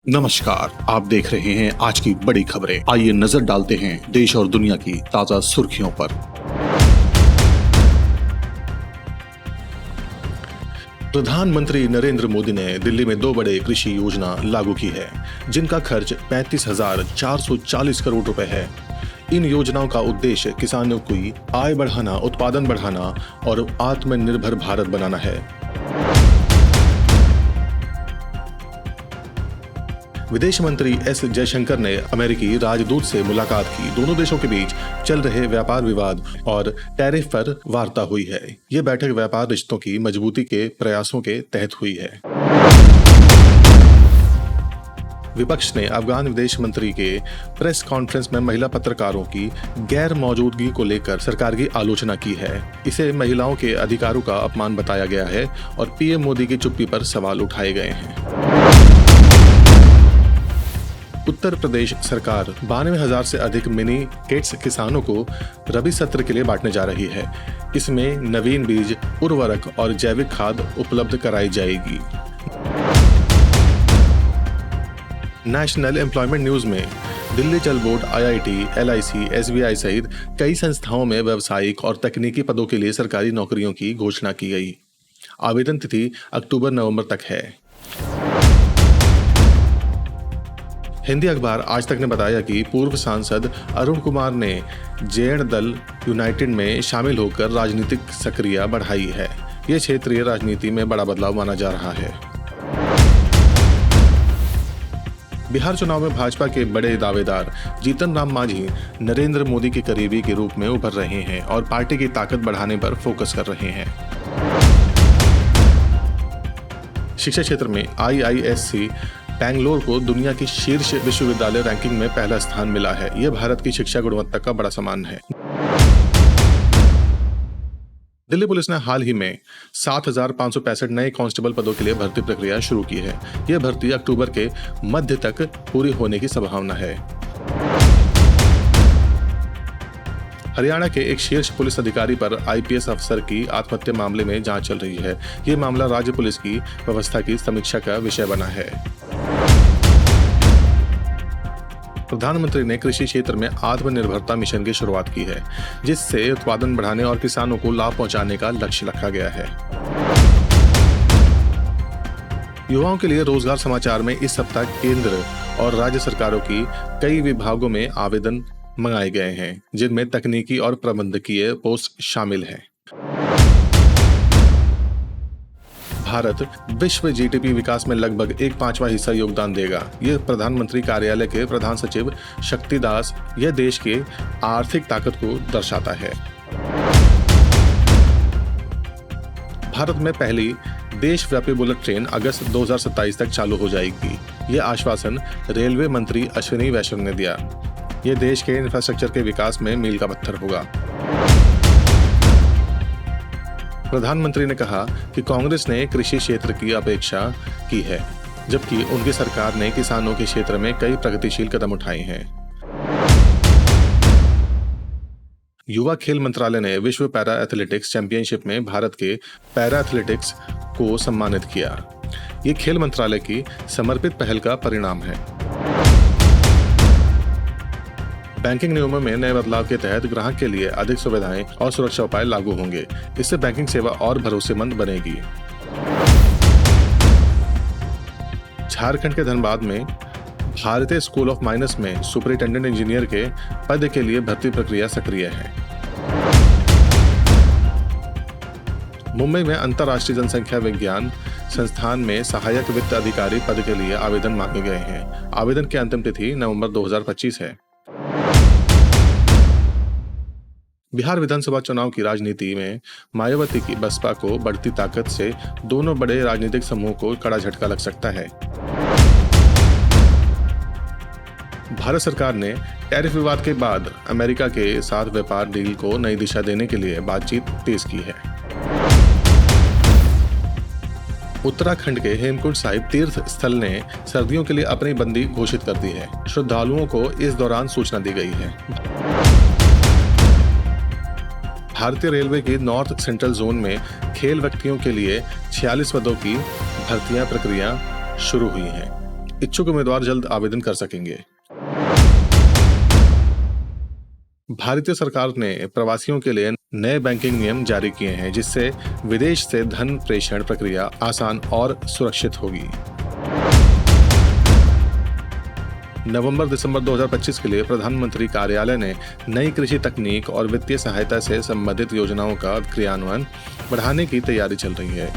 नमस्कार, आप देख रहे हैं आज की बड़ी खबरें। आइए नजर डालते हैं देश और दुनिया की ताजा सुर्खियों पर। प्रधानमंत्री नरेंद्र मोदी ने दिल्ली में 2 बड़े कृषि योजना लागू की है, जिनका खर्च 35,440 करोड़ रुपए है। इन योजनाओं का उद्देश्य किसानों की आय बढ़ाना, उत्पादन बढ़ाना और आत्मनिर्भर भारत बनाना है। विदेश मंत्री एस जयशंकर ने अमेरिकी राजदूत से मुलाकात की। दोनों देशों के बीच चल रहे व्यापार विवाद और टैरिफ पर वार्ता हुई है। ये बैठक व्यापार रिश्तों की मजबूती के प्रयासों के तहत हुई है। विपक्ष ने अफगान विदेश मंत्री के प्रेस कॉन्फ्रेंस में महिला पत्रकारों की गैर मौजूदगी को लेकर सरकार की आलोचना की है। इसे महिलाओं के अधिकारों का अपमान बताया गया है और पीएम मोदी की चुप्पी पर सवाल उठाए गए हैं। उत्तर प्रदेश सरकार 92,000 से अधिक मिनी किट्स किसानों को रबी सत्र के लिए बांटने जा रही है। इसमें नवीन बीज, उर्वरक और जैविक खाद उपलब्ध कराई जाएगी। नेशनल एम्प्लॉयमेंट न्यूज में दिल्ली जल बोर्ड, आईआईटी, एलआईसी, एसबीआई सहित कई संस्थाओं में व्यावसायिक और तकनीकी पदों के लिए सरकारी नौकरियों की घोषणा की गई। आवेदन तिथि अक्टूबर-नवंबर तक है। हिंदी अखबार आज तक ने बताया कि पूर्व सांसद अरुण कुमार ने जेएन दल यूनाइटेड में शामिल होकर राजनीतिक सक्रियता बढ़ाई है। यह क्षेत्रीय राजनीति में बड़ा बदलाव माना जा रहा है। बिहार चुनाव में भाजपा के बड़े दावेदार जीतन राम मांझी नरेंद्र मोदी के करीबी के रूप में उभर रहे हैं और पार्टी की ताकत बढ़ाने पर फोकस कर रहे हैं। शिक्षा क्षेत्र में आईआईएससी बैंगलोर को दुनिया की शीर्ष विश्वविद्यालय रैंकिंग में पहला स्थान मिला है। यह भारत की शिक्षा गुणवत्ता का बड़ा सम्मान है। दिल्ली पुलिस ने हाल ही में 7,565 नए कांस्टेबल पदों के लिए भर्ती प्रक्रिया शुरू की है। यह भर्ती अक्टूबर के मध्य तक पूरी होने की संभावना है। हरियाणा के एक शीर्ष पुलिस अधिकारी पर आईपीएस अफसर की आत्महत्या मामले में जांच चल रही है। यह मामला राज्य पुलिस की व्यवस्था की समीक्षा का विषय बना है। प्रधानमंत्री ने कृषि क्षेत्र में आत्मनिर्भरता मिशन की शुरुआत की है, जिससे उत्पादन बढ़ाने और किसानों को लाभ पहुंचाने का लक्ष्य रखा गया है। युवाओं के लिए रोजगार समाचार में इस सप्ताह केंद्र और राज्य सरकारों की कई विभागों में आवेदन मंगाए गए हैं, जिनमें तकनीकी और प्रबंधकीय पोस्ट शामिल हैं। भारत विश्व जीडीपी विकास में लगभग 1/5 हिस्सा योगदान देगा। यह प्रधानमंत्री कार्यालय के प्रधान सचिव शक्ति दास यह देश के आर्थिक ताकत को दर्शाता है। भारत में पहली देशव्यापी बुलेट ट्रेन अगस्त 2027 तक चालू हो जाएगी। यह आश्वासन रेलवे मंत्री अश्विनी वैष्णव ने दिया। यह देश के इंफ्रास्ट्रक्चर के विकास में मील का पत्थर होगा। प्रधानमंत्री ने कहा कि कांग्रेस ने कृषि क्षेत्र की अपेक्षा की है, जबकि उनकी सरकार ने किसानों के क्षेत्र में कई प्रगतिशील कदम उठाए हैं। युवा खेल मंत्रालय ने विश्व पैरा एथलेटिक्स चैंपियनशिप में भारत के पैरा एथलेटिक्स को सम्मानित किया। ये खेल मंत्रालय की समर्पित पहल का परिणाम है। बैंकिंग नियमों में नए बदलाव के तहत ग्राहक के लिए अधिक सुविधाएं और सुरक्षा उपाय लागू होंगे। इससे बैंकिंग सेवा और भरोसेमंद बनेगी। झारखंड के धनबाद में भारतीय स्कूल ऑफ माइंस में सुपरिटेंडेंट इंजीनियर के पद के लिए भर्ती प्रक्रिया सक्रिय है। मुंबई में अंतर्राष्ट्रीय जनसंख्या विज्ञान संस्थान में सहायक वित्त अधिकारी पद के लिए आवेदन मांगे गए हैं। आवेदन की अंतिम तिथि नवंबर 2025 है। बिहार विधानसभा चुनाव की राजनीति में मायावती की बसपा को बढ़ती ताकत से दोनों बड़े राजनीतिक समूहों को कड़ा झटका लग सकता है। भारत सरकार ने टैरिफ विवाद के बाद अमेरिका के साथ व्यापार डील को नई दिशा देने के लिए बातचीत तेज की है। उत्तराखंड के हेमकुंड साहिब तीर्थ स्थल ने सर्दियों के लिए अपनी बंदी घोषित कर दी है। श्रद्धालुओं को इस दौरान सूचना दी गई है। भारतीय रेलवे की नॉर्थ सेंट्रल जोन में खेल व्यक्तियों के लिए 46 पदों की भर्तियां प्रक्रिया शुरू हुई है। इच्छुक उम्मीदवार जल्द आवेदन कर सकेंगे। भारतीय सरकार ने प्रवासियों के लिए नए बैंकिंग नियम जारी किए हैं, जिससे विदेश से धन प्रेषण प्रक्रिया आसान और सुरक्षित होगी। नवंबर-दिसंबर 2025 के लिए प्रधानमंत्री कार्यालय ने नई कृषि तकनीक और वित्तीय सहायता से संबंधित योजनाओं का क्रियान्वयन बढ़ाने की तैयारी चल रही है।